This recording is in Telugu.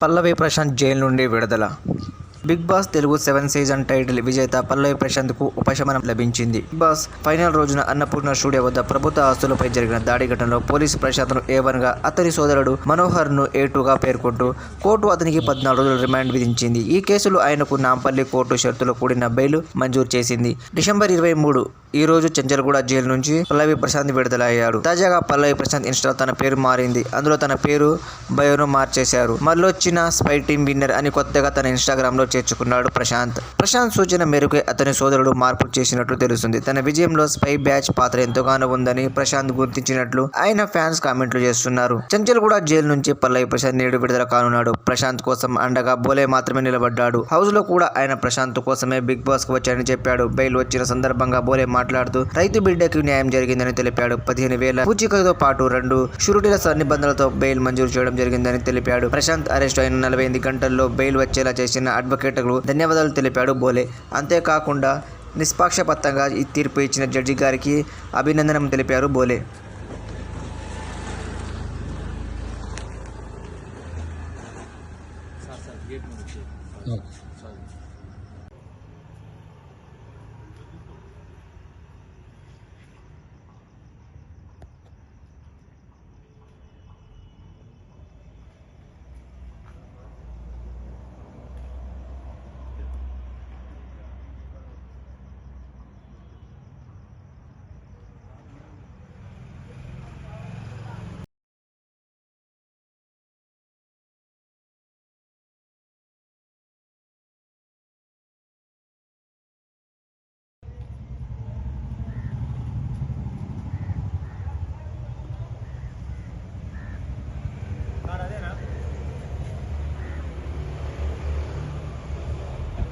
పల్లవి ప్రశాంత్ జైలు నుండి విడుదల. Bigg Boss Telugu 7 season title విజేత పల్లవి ప్రశాంత్ కు ఉపశమనం లభించింది. బిగ్ బాస్ ఫైనల్ రోజున అన్నపూర్ణ స్టూడియో వద్ద ప్రభుత్వ ఆస్తులపై జరిగిన దాడి ఘటనలో పోలీసు ప్రశాంత్ ను A1 గా, అతని సోదరుడు మనోహర్ ను A2 గా పేర్కొంటూ కోర్టు అతనికి 14 రోజుల రిమాండ్ విధించింది. ఈ కేసులో ఆయనకు నాంపల్లి కోర్టు షరతులు కూడిన బెయిల్ మంజూరు చేసింది. డిసెంబర్ 23 ఈ రోజు చెంచల్గూడ జైలు నుంచి పల్లవి ప్రశాంత్ విడుదల అయ్యాడు. తాజాగా పల్లవి ప్రశాంత్ ఇన్స్టా తన పేరు మారింది. అందులో తన పేరు, బయోను మార్చేశారు. మళ్ళొచ్చిన స్పై టీమ్ విన్నర్ అని కొత్తగా తన ఇన్స్టాగ్రామ్ లో చేర్చుకున్నాడు ప్రశాంత్. ప్రశాంత్ సూచన మేరకు అతని సోదరుడు మార్పులు చేసినట్లు తెలుస్తుంది. తన విజయంలో స్పై బ్యాచ్ పాత్ర ఎంతగానో ఉందని ప్రశాంత్ గుర్తించినట్లు ఆయన ఫ్యాన్స్ కామెంట్లు చేస్తున్నారు. చెంచల్గూడ జైలు నుంచి పల్లవి ప్రశాంత్ నేడు విడుదల కానున్నాడు. ప్రశాంత్ కోసం అండగా బోలే మాత్రమే నిలబడ్డాడు. హౌస్ లో కూడా ఆయన ప్రశాంత్ కోసమే బిగ్ బాస్ కు వచ్చారని చెప్పాడు. బెయిల్ వచ్చిన సందర్భంగా బోలే మాట్లాడుతూ రైతు బిడ్డకు న్యాయం జరిగిందని తెలిపాడు. 15,000 పూచికతో పాటు 2 షూరిటీల నిబంధనలతో బెయిల్ మంజూరు చేయడం జరిగిందని తెలిపాడు. ప్రశాంత్ అరెస్ట్ అయిన 48 గంటల్లో బెయిల్ వచ్చేలా చేసిన అడ్వకేట్లకు ధన్యవాదాలు తెలిపాడు బోలే. అంతేకాకుండా నిష్పక్షపాతంగా ఈ తీర్పు ఇచ్చిన జడ్జి గారికి అభినందనం తెలిపారు బోలే. సార్